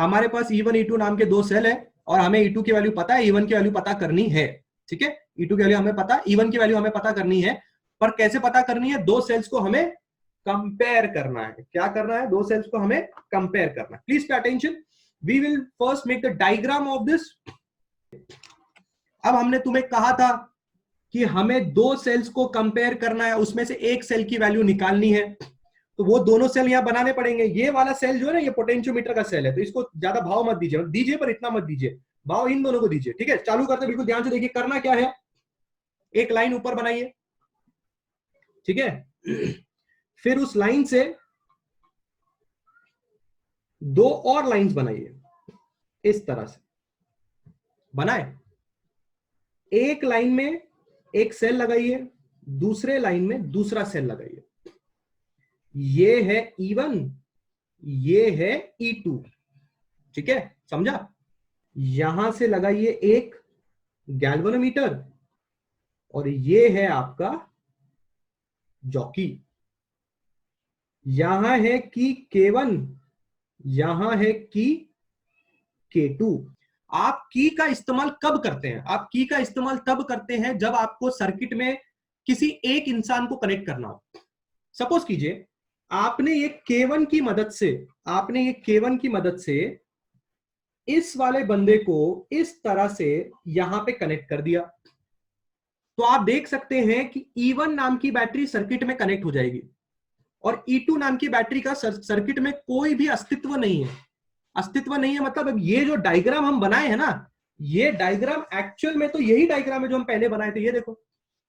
हमारे पास E1 E2 नाम के दो सेल है और हमें E2 की वैल्यू पता है, E1 की वैल्यू पता करनी है। ठीक है, E2 की वैल्यू हमें पता है, E1 की वैल्यू हमें पता करनी है। पर कैसे पता करनी है? दो सेल्स को हमें कंपेयर करना है। क्या करना है? दो सेल्स को हमें कंपेयर करना है। Please pay attention, we will first make the diagram of this. अब हमने तुम्हें कहा था कि हमें दो सेल्स को कंपेयर करना है, उसमें से एक सेल की वैल्यू निकालनी है, तो वो दोनों सेल यहां बनाने पड़ेंगे। ये वाला सेल जो है ना, ये पोटेंशियोमीटर का सेल है, तो इसको ज्यादा भाव मत दीजिए पर इतना मत दीजिए, भाव इन दोनों को दीजिए। ठीक है, चालू करते बिल्कुल ध्यान से देखिए। करना क्या है, एक लाइन ऊपर बनाइए। ठीक है, फिर उस लाइन से दो और लाइंस बनाइए, इस तरह से बनाए। एक लाइन में एक सेल लगाइए, दूसरे लाइन में दूसरा सेल लगाइए। ये है E1, ये है E2। ठीक है, समझा? यहां से लगाइए एक गैल्वेनोमीटर और ये है आपका जॉकी। यहां है की K1, यहां है की K2। आप की का इस्तेमाल कब करते हैं? आप की का इस्तेमाल तब करते हैं जब आपको सर्किट में किसी एक इंसान को कनेक्ट करना हो। सपोज कीजिए आपने ये K1 की मदद से, आपने ये K1 की मदद से इस वाले बंदे को इस तरह से यहां पे कनेक्ट कर दिया, तो आप देख सकते हैं कि E1 नाम की बैटरी सर्किट में कनेक्ट हो जाएगी और E2 नाम की बैटरी का सर्किट में कोई भी अस्तित्व नहीं है। अस्तित्व नहीं है मतलब अब ये जो डायग्राम हम बनाए हैं ना, ये डायग्राम एक्चुअल में तो यही डायग्राम है जो हम पहले बनाए थे। ये देखो,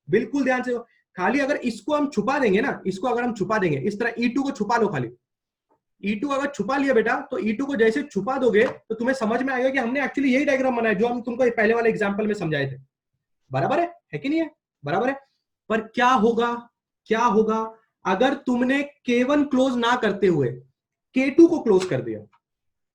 बिल्कुल ध्यान से। खाली अगर इसको हम छुपा देंगे ना, इसको अगर हम छुपा देंगे इस तरह, E2 को छुपा लो खाली। E2 अगर छुपा लिया बेटा, तो E2 को जैसे छुपा दोगे तो तुम्हें समझ में आएगा कि हमने एक्चुअली यही डायग्राम बनाया जो हम तुमको पहले वाले एग्जांपल में समझाए थे। बराबर है कि नहीं है? बराबर है। पर क्या होगा, क्या होगा अगर तुमने K1 क्लोज ना करते हुए K2 को क्लोज कर दिया?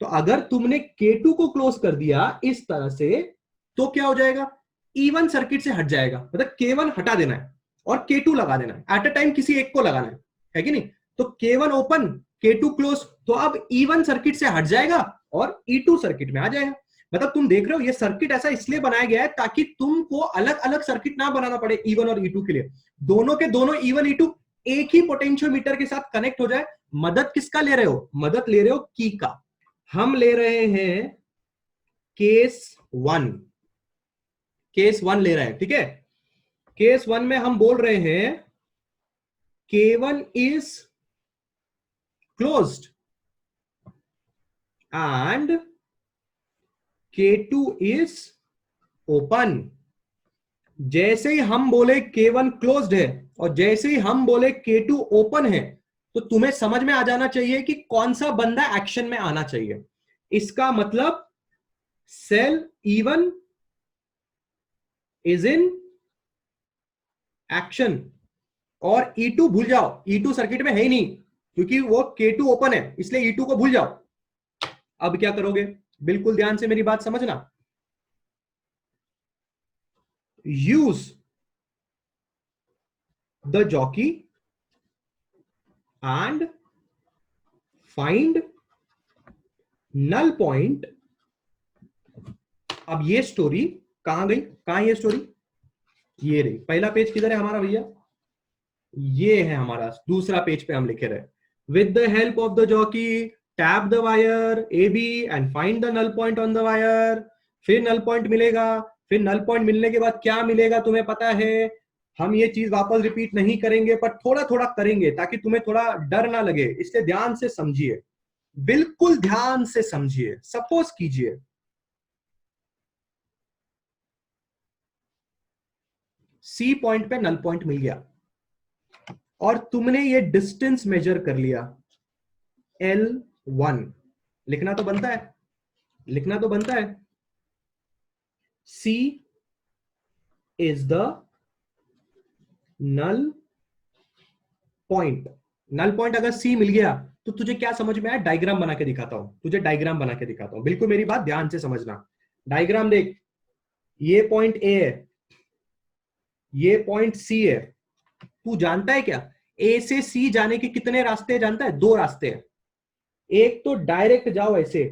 तो अगर तुमने K2 को क्लोज कर दिया इस तरह से, तो क्या हो जाएगा? E1 सर्किट से हट जाएगा, मतलब K1 हटा देना है और K2 लगा देना है। एट अ टाइम किसी एक को लगाना है कि नहीं? तो K1 ओपन, K2 क्लोज, तो अब E1 सर्किट से हट जाएगा और E2 सर्किट में आ जाएगा। मतलब तुम देख रहे हो ये सर्किट ऐसा इसलिए बनाया गया है ताकि तुमको अलग अलग सर्किट ना बनाना पड़े E1 और E2 के लिए। दोनों के दोनों E1 E2 एक ही पोटेंशियोमीटर के साथ कनेक्ट हो जाए। मदद किसका ले रहे हो? मदद ले रहे हो की का। हम ले रहे हैं केस 1, केस 1 ले रहे हैं। ठीक है, केस 1 में हम बोल रहे हैं K1 is closed and K2 is open। जैसे ही हम बोले K1 क्लोज्ड है और जैसे ही हम बोले K2 ओपन है, तो तुम्हें समझ में आ जाना चाहिए कि कौन सा बंदा एक्शन में आना चाहिए। इसका मतलब cell E1 is in action और E2 भूल जाओ, E2 सर्किट में है ही नहीं क्योंकि वो K2 ओपन है, इसलिए E2 को भूल जाओ। अब क्या करोगे? बिल्कुल ध्यान से मेरी बात समझना। Use the jockey and find null point. अब ये स्टोरी कहां गई? कहां ये स्टोरी? ये रही। पहला पेज किधर है हमारा भैया? ये है हमारा दूसरा पेज पे हम लिखे रहे, with the help of the jockey tap the wire A B and find the null point on the wire. फिर नल पॉइंट मिलेगा, फिर नल पॉइंट मिलने के बाद क्या मिलेगा तुम्हें पता है। हम ये चीज वापस रिपीट नहीं करेंगे पर थोड़ा थोड़ा करेंगे ताकि तुम्हें थोड़ा डर ना लगे, इसलिए ध्यान से समझिए, बिल्कुल ध्यान से समझिए। सपोज कीजिए सी पॉइंट पे नल पॉइंट मिल गया और तुमने ये डिस्टेंस मेजर कर लिया L1। लिखना तो बनता है, लिखना तो बनता है। C is the null point. Null point अगर C मिल गया तो तुझे क्या समझ में आया? डायग्राम बना के दिखाता हूं तुझे, डायग्राम बना के दिखाता हूं। बिल्कुल मेरी बात ध्यान से समझना। डायग्राम देख, ये पॉइंट A है, ये पॉइंट C है। तू जानता है क्या A से C जाने के कितने रास्ते जानता है? दो रास्ते हैं। एक तो डायरेक्ट जाओ ऐसे,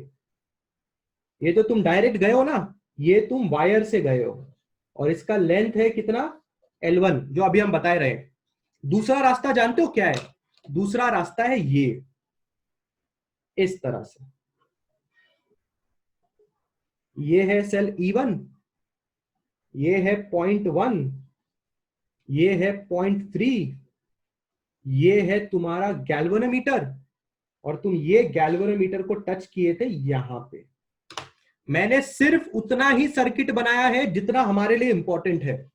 ये तो तुम डायरेक्ट गए हो ना, ये तुम वायर से गए हो और इसका लेंथ है कितना, L1, जो अभी हम बता रहे हैं। दूसरा रास्ता जानते हो क्या है? दूसरा रास्ता है ये, इस तरह से। ये है सेल E1, ये है 0.1, ये है 0.3, ये है तुम्हारा गैल्वेनोमीटर, और तुम ये गैल्वेनोमीटर को टच किए थे यहां पे। मैंने सिर्फ उतना ही सर्किट बनाया है जितना हमारे लिए इंपॉर्टेंट है,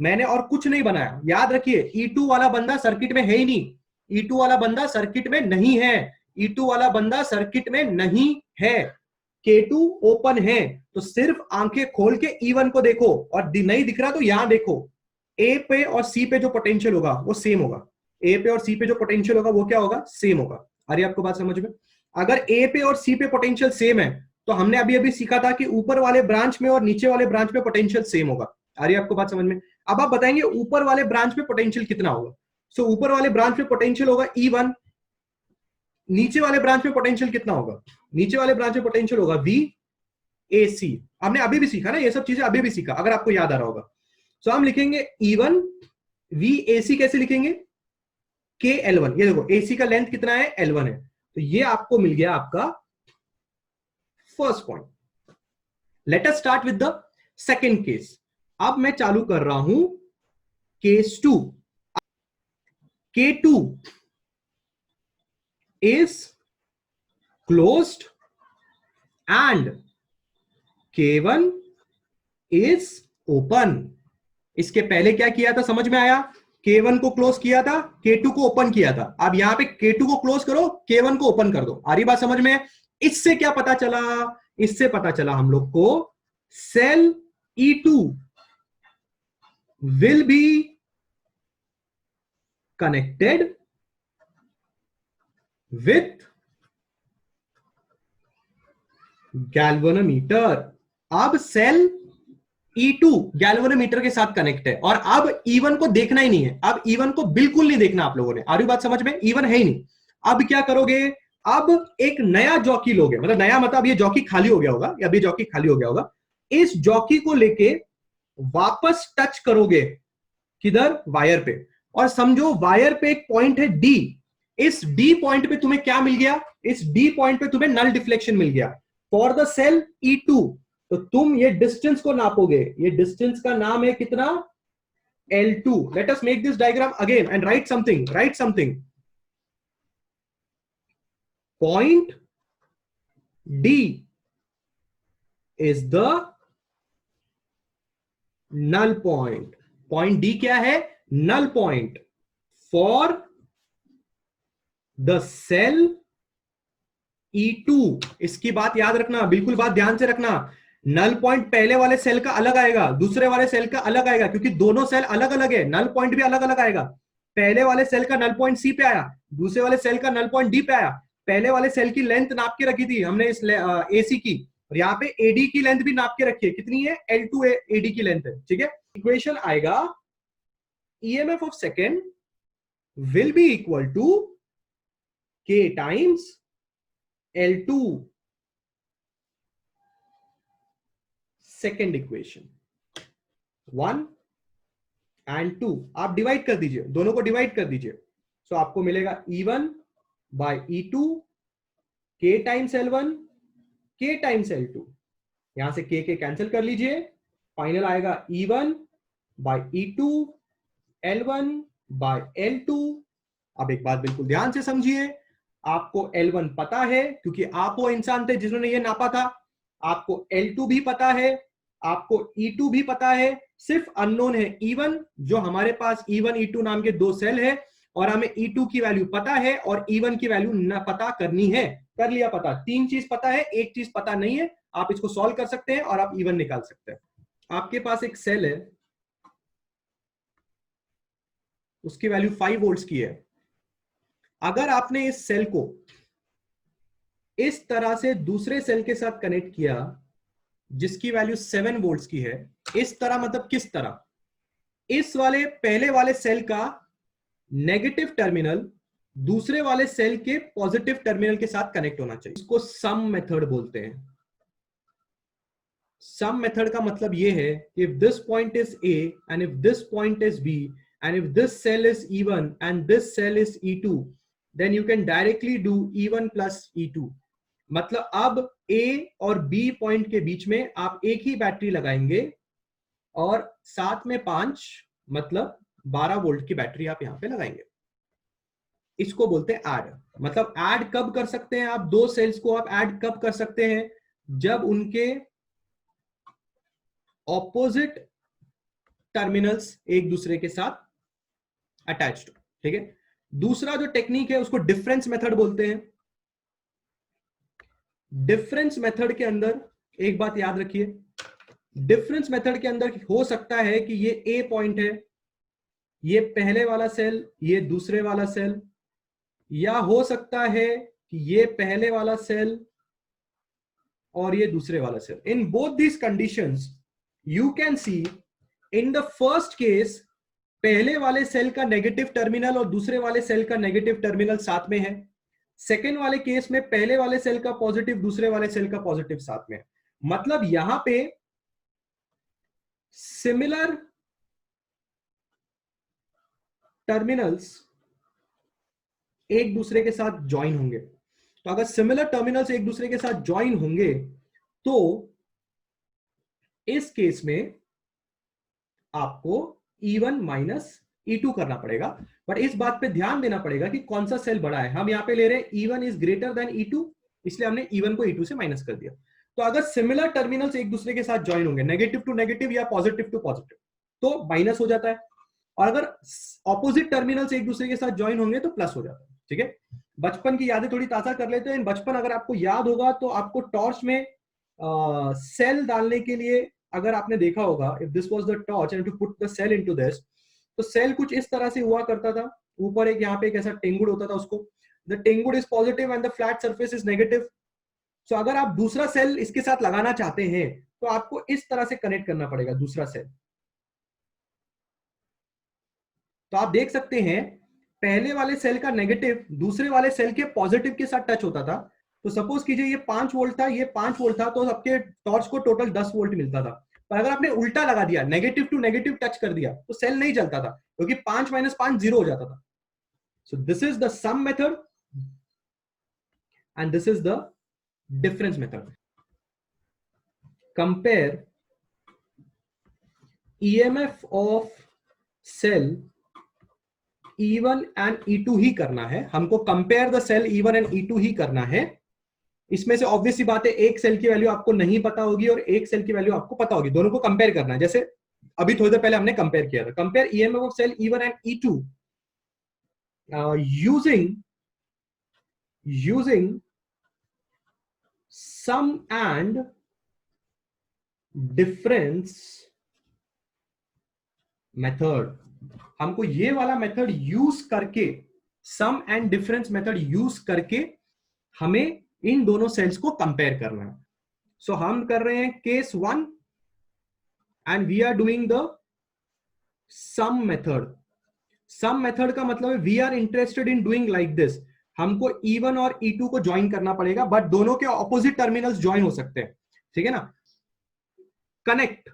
मैंने और कुछ नहीं बनाया। याद रखिए, E2 वाला बंदा सर्किट में है ही नहीं, E2 वाला बंदा सर्किट में नहीं है, E2 वाला बंदा सर्किट में नहीं है। K2 ओपन है, तो सिर्फ आंखें खोल के E1 को देखो, और नहीं दिख रहा तो यहां देखो, A पे और C पे जो पोटेंशियल होगा वो सेम होगा। A पे और C पे जो पोटेंशियल होगा वो क्या होगा, सेम होगा। अरे आपको बात समझ में? अगर A पे और C पे पोटेंशियल सेम है, तो हमने अभी अभी सीखा था कि ऊपर वाले ब्रांच में और नीचे वाले ब्रांच में पोटेंशियल सेम होगा। अरे आपको बात समझ में? अब आप बताएंगे ऊपर वाले ब्रांच में पोटेंशियल कितना होगा। सो ऊपर वाले ब्रांच में पोटेंशियल होगा E1, नीचे वाले ब्रांच में पोटेंशियल कितना होगा, नीचे वाले ब्रांच में पोटेंशियल होगा VAC। हमने अभी भी सीखा ना, ये सब चीजें अभी भी सीखा, अगर आपको याद आ रहा होगा। सो हम लिखेंगे E1 VAC, कैसे लिखेंगे, KL1। ये देखो AC का लेंथ कितना है, L1 है, तो ये आपको मिल गया आपका first point. Let us start with the second case. अब मैं चालू कर रहा हूं case 2। K2 is closed and K1 is open। इसके पहले क्या किया था, समझ में आया? K1 को क्लोज किया था, K2 को ओपन किया था। अब यहां पे K2 को क्लोज करो, K1 को ओपन कर दो। आ रही बात समझ में? इससे क्या पता चला, इससे पता चला हम लोग को cell E2 will be connected with galvanometer. अब सेल E2 गैल्वेनोमीटर के साथ कनेक्ट है, और अब E1 को देखना ही नहीं है, अब E1 को बिल्कुल नहीं देखना आप लोगों ने। आ रही बात समझ में? E1 है ही नहीं। अब क्या करोगे, अब एक नया जॉकी लोगे, मतलब नया मतलब ये जॉकी खाली हो गया होगा, या अभी जॉकी खाली हो गया होगा, इस जॉकी को लेके वापस टच करोगे, किधर, वायर पे। और समझो वायर पे एक पॉइंट है D, इस D पॉइंट पे तुम्हें क्या मिल गया, इस D पॉइंट पे तुम्हें नल डिफ्लेक्शन मिल गया फॉर द सेल E2। तो तुम ये डिस्टेंस को नापोगे, ये डिस्टेंस का नाम है कितना, L2। Let us make this diagram again and write something. Point D is the null point. Point D क्या है, null point for the cell E2। इसकी बात याद रखना, बिल्कुल बात ध्यान से रखना। नल पॉइंट पहले वाले सेल का अलग आएगा, दूसरे वाले सेल का अलग आएगा, क्योंकि दोनों सेल अलग अलग है, नल पॉइंट भी अलग अलग आएगा। पहले वाले सेल का नल पॉइंट C पे आया, दूसरे वाले सेल का नल पॉइंट D पे आया। पहले वाले सेल की लेंथ नाप के रखी थी हमने इस AC की, और यहाँ पे AD की लेंथ भी नाप के रखी है, कितनी है, L2 AD की लेंथ है, ठीक है। इक्वेशन आएगा EMF of second will be equal to K times L2। Second equation 1 and 2 आप डिवाइड कर दीजिए, दोनों को डिवाइड कर दीजिए। सो आपको मिलेगा E1 by E2, K times L1, K times L2। यहां से K कैंसिल कर लीजिए, फाइनल आएगा E1 by E2, L1 bye L2। अब एक बात बिल्कुल ध्यान से समझिए, आपको L1 पता है क्योंकि आप वो इंसान थे जिन्होंने ये नापा था, आपको L2 भी पता है, आपको E2 भी पता है, सिर्फ अननोन है E1, जो हमारे पास E1 E2 नाम के दो सेल है, और हमें E2 की वैल्यू पता है और E1 की वैल्यू न पता करनी है। कर लिया पता, तीन चीज पता है, एक चीज पता नहीं है। आप इसको सॉल्व कर सकते हैं और आप E1 निकाल सकते हैं। आपके पास एक सेल है, उसकी वैल्यू 5 वोल्ट्स की है। अगर आपने इस सेल को इस तरह से दूसरे सेल के साथ कनेक्ट किया जिसकी वैल्यू 7 वोल्ट्स की है, इस तरह मतलब किस तरह, इस वाले पहले वाले सेल का नेगेटिव टर्मिनल दूसरे वाले सेल के पॉजिटिव टर्मिनल के साथ कनेक्ट होना चाहिए। इसको सम मेथड बोलते हैं। सम मेथड का मतलब ये है, if this point is A and if this point is B and if this cell is E1 and this cell is E2, then you can directly do E1 plus E2। मतलब अब A और B point के बीच में आप एक ही battery लगाएंगे और साथ में 5 मतलब 12 वोल्ट की बैटरी आप यहां पे लगाएंगे। इसको बोलते हैं ऐड। मतलब ऐड कब कर सकते हैं आप, दो सेल्स को आप ऐड कब कर सकते हैं, जब उनके ऑपोजिट टर्मिनल्स एक दूसरे के साथ अटैच्ड हो। ठीक है। दूसरा जो टेक्निक है उसको डिफरेंस मेथड बोलते हैं। डिफरेंस मेथड के अंदर एक बात याद रखिए, डिफरेंस मेथड के अंदर हो सकता है कि ये ए पॉइंट है, ये पहले वाला सेल, ये दूसरे वाला सेल, या हो सकता है कि ये पहले वाला सेल और ये दूसरे वाला cell. In both these conditions you can see, in the first case पहले वाले सेल का नेगेटिव टर्मिनल और दूसरे वाले सेल का नेगेटिव टर्मिनल साथ में है। सेकेंड वाले केस में पहले वाले सेल का पॉजिटिव, दूसरे वाले सेल का पॉजिटिव साथ में है। मतलब यहां पे सिमिलर टर्मिनल्स एक दूसरे के साथ ज्वाइन होंगे। तो अगर सिमिलर टर्मिनल्स एक दूसरे के साथ ज्वाइन होंगे तो इस केस में आपको E1 माइनस E2 करना पड़ेगा। बट इस बात पे ध्यान देना पड़ेगा कि कौन सा सेल बड़ा है। हम यहां पे ले रहे हैं E1 is greater than E2, इसलिए हमने E1 को E2 से माइनस कर दिया। तो अगर सिमिलर टर्मिनल्स एक दूसरे के साथ ज्वाइन होंगे, नेगेटिव टू नेगेटिव या पॉजिटिव टू पॉजिटिव, तो माइनस हो जाता है। और अगर ऑपोजिट टर्मिनल्स एक दूसरे के साथ ज्वाइन होंगे तो प्लस हो जाता है। ठीक है। बचपन की यादें थोड़ी ताजा कर लेते हैं। बचपन अगर आपको याद होगा तो आपको टॉर्च में सेल डालने के लिए, अगर आपने देखा होगा, if this was the torch and to put the cell into this, तो सेल कुछ इस तरह से हुआ करता था। ऊपर एक यहाँ पे एक ऐसा टेंगुड होता था, उसको द टेंगुड is positive and the flat surface is negative. So अगर आप दूसरा सेल इसके साथ लगाना चाहते हैं तो आपको इस तरह से कनेक्ट करना पड़ेगा दूसरा सेल। तो आप देख सकते हैं पहले वाले सेल का नेगेटिव दूसरे वाले सेल के पॉजिटिव के साथ टच होता था। तो सपोज कीजिए ये 5 वोल्ट था, ये 5 वोल्ट था, तो आपके टॉर्च को टोटल 10 वोल्ट मिलता था। पर अगर आपने उल्टा लगा दिया, नेगेटिव टू नेगेटिव टच कर दिया, तो सेल नहीं जलता था, क्योंकि 5 माइनस 5 0 हो जाता था। So this is the sum method and this is the difference method. Compare EMF of cell E1 and E2 ही करना है हमको। Compare the cell E1 and E2 ही करना है। इसमें से ऑब्वियसली बात है, एक सेल की वैल्यू आपको नहीं पता होगी और एक सेल की वैल्यू आपको पता होगी। दोनों को कंपेयर करना है। जैसे अभी थोड़ी देर पहले हमने कंपेयर किया था। Compare EMF of cell E1 and E2 using sum and difference method. हमको ये वाला मेथड यूज करके, sum and difference method use करके हमें इन दोनों सेल्स को कंपेयर करना है। सो हम कर रहे हैं case 1 and we are doing the sum method. Sum method का मतलब है we are interested in doing like this. हमको E1 और E2 को ज्वाइन करना पड़ेगा, बट दोनों के ऑपोजिट टर्मिनल्स ज्वाइन हो सकते हैं। ठीक है ना। Connect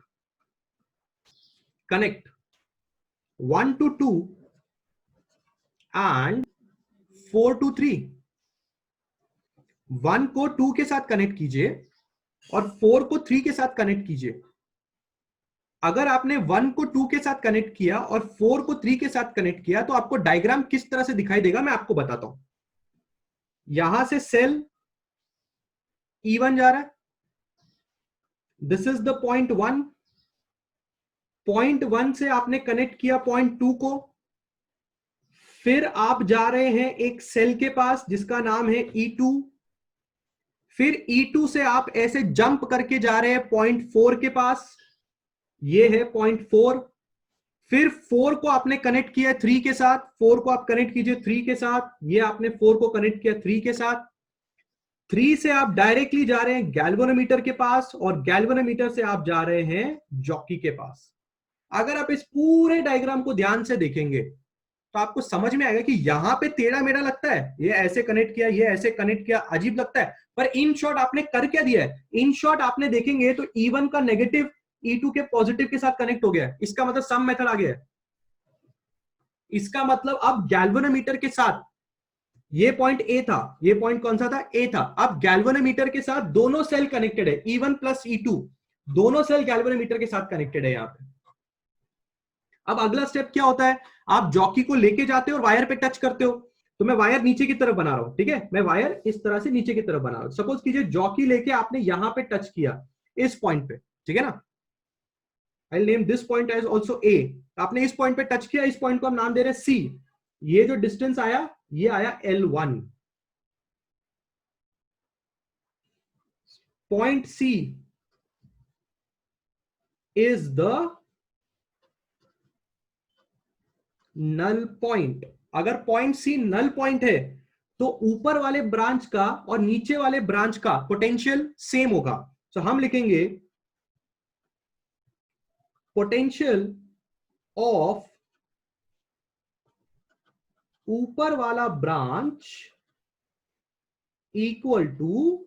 1 to 2 and 4 to 3। 1 को 2 के साथ कनेक्ट कीजिए और 4 को 3 के साथ कनेक्ट कीजिए। अगर आपने 1 को 2 के साथ कनेक्ट किया और 4 को 3 के साथ कनेक्ट किया तो आपको डायग्राम किस तरह से दिखाई देगा मैं आपको बताता हूं। यहां से सेल E1 जा रहा है, this is the point 1। Point 1 से आपने कनेक्ट किया पॉइंट 2 को, फिर आप जा रहे हैं एक सेल के पास जिसका नाम है E2। फिर E2 से आप ऐसे जंप करके जा रहे हैं पॉइंट 4 के पास, ये है पॉइंट 4। फिर 4 को आपने कनेक्ट किया 3 के साथ, 4 को आप कनेक्ट कीजिए 3 के साथ, ये आपने 4 को कनेक्ट किया 3 के साथ। 3 से आप डायरेक्टली जा रहे हैं गैल्वेनोमीटर के पास और गैल्वेनोमीटर से आप जा रहे हैं जॉकी के पास। अगर आप इस पूरे डायग्राम को ध्यान से देखेंगे तो आपको समझ में आएगा कि यहां पे टेढ़ा मेढ़ा लगता है, ये ऐसे कनेक्ट किया, ये ऐसे कनेक्ट किया, अजीब लगता है, पर इन शॉर्ट आपने कर क्या दिया है, इन शॉर्ट आपने देखेंगे तो E1 का नेगेटिव E2 के पॉजिटिव के साथ कनेक्ट हो गया है, इसका मतलब सम मेथड आ गया है। इसका मतलब अब गैल्वेनोमीटर के साथ, ये पॉइंट ए था, ये पॉइंट कौन सा था, ए था, अब गैल्वेनोमीटर के साथ दोनों सेल कनेक्टेड है, E1 प्लस E2 दोनों सेल गैल्वेनोमीटर के साथ कनेक्टेड है यहां पे। अब अगला स्टेप क्या होता है, आप जॉकी को लेके जाते हो और वायर पे टच करते हो, तो मैं वायर नीचे की तरफ बना रहा हूं, ठीक है, मैं वायर इस तरह से नीचे की तरफ बना रहा हूं। सपोज कीजिए जॉकी लेके आपने यहां पे टच किया इस पॉइंट पे, ठीक है ना, I name this point as also A, आपने इस पॉइंट पे टच किया, इस पॉइंट को हम नाम दे रहे हैं सी, ये जो डिस्टेंस आया ये आया L1, point C is the null point. अगर पॉइंट सी नल पॉइंट है तो ऊपर वाले ब्रांच का और नीचे वाले ब्रांच का पोटेंशियल सेम होगा, तो हम लिखेंगे पोटेंशियल ऑफ ऊपर वाला branch equal to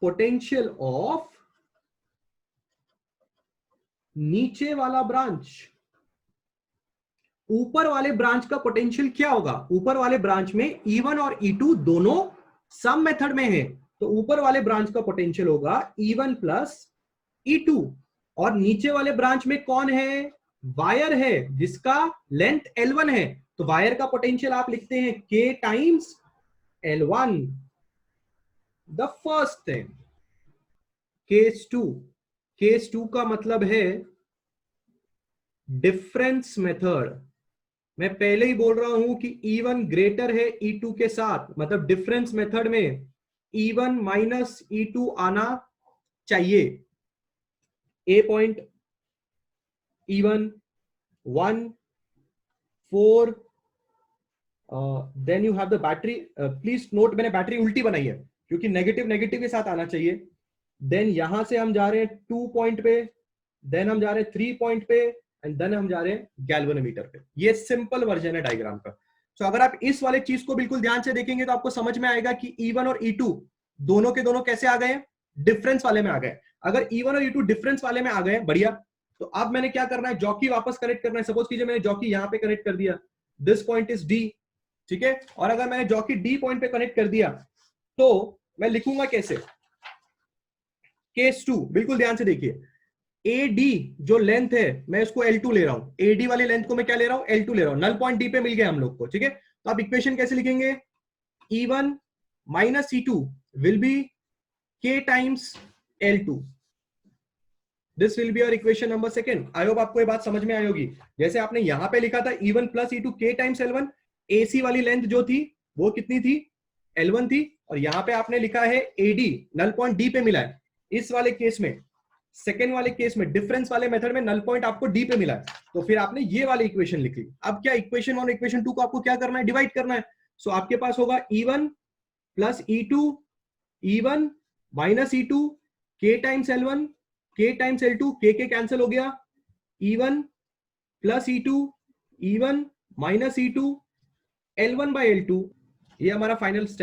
potential of नीचे वाला ब्रांच। ऊपर वाले ब्रांच का पोटेंशियल क्या होगा, ऊपर वाले ब्रांच में E1 और E2 दोनों सम मेथड में है, तो ऊपर वाले ब्रांच का पोटेंशियल होगा E1 प्लस E2, और नीचे वाले ब्रांच में कौन है, वायर है जिसका लेंथ L1 है, तो वायर का पोटेंशियल आप लिखते हैं K times L1। The first thing, case two का मतलब है डिफरेंस मेथड। मैं पहले ही बोल रहा हूं कि E1 ग्रेटर है E2 के साथ, मतलब डिफरेंस मेथड में E1 माइनस E2 आना चाहिए। A point E1 1 4, then you have the battery, please note मैंने बैटरी उल्टी बनाई है क्योंकि नेगेटिव नेगेटिव के साथ आना चाहिए। देन यहां से हम जा रहे हैं 2 पॉइंट पे, देन हम जा रहे हैं 3 पॉइंट पे, एंड देन हम जा रहे हैं गैल्वेनोमीटर पे। ये सिंपल वर्जन है डायग्राम का। तो अगर आप इस वाले चीज को बिल्कुल ध्यान से देखेंगे तो आपको समझ में आएगा कि E1 और E2 दोनों के दोनों कैसे आ गए, डिफरेंस वाले में आ गए। अगर E1 और E2 डिफरेंस वाले में आ गए, बढ़िया, तो अब मैंने क्या करना है, जॉकी वापस कनेक्ट करना है। सपोज कीजिए मैंने जॉकी यहां पे कनेक्ट कर दिया, दिस पॉइंट इज D, ठीक है, और अगर मैंने जॉकी D पॉइंट पे कनेक्ट कर दिया तो मैं लिखूंगा कैसे, केस 2, बिल्कुल ध्यान से देखिए, AD जो लेंथ है मैं इसको L2 ले रहा हूं, AD वाली लेंथ को मैं क्या ले रहा हूं, L2 ले रहा हूं, नल पॉइंट D पे मिल गया हम लोग को, ठीक है। तो आप इक्वेशन कैसे लिखेंगे, E1 minus E2 will be K times L2, this will be your equation number second. I hope आपको ये बात समझ में आई होगी। जैसे आपने यहां पे लिखा था E1 plus E2 K times L1, AC वाली लेंथ जो थी वो कितनी थी, L1 थी, और यहां पे आपने लिखा है AD नल पॉइंट D पे मिला है। इस वाले केस में, सेकेंड वाले केस में, डिफरेंस वाले मेथड में नल पॉइंट आपको D पे मिला है, तो फिर आपने ये वाली इक्वेशन लिख ली। अब क्या इक्वेशन 1 और इक्वेशन 2 को आपको क्या करना है, डिवाइड करना है। सो आपके पास होगा E1 plus E2, E1 minus E2, K times L1, K times L2, K cancel हो गया, E1 plus E2, E1 minus E2, L1 by L2, ये हमारा फाइनल स्टेप।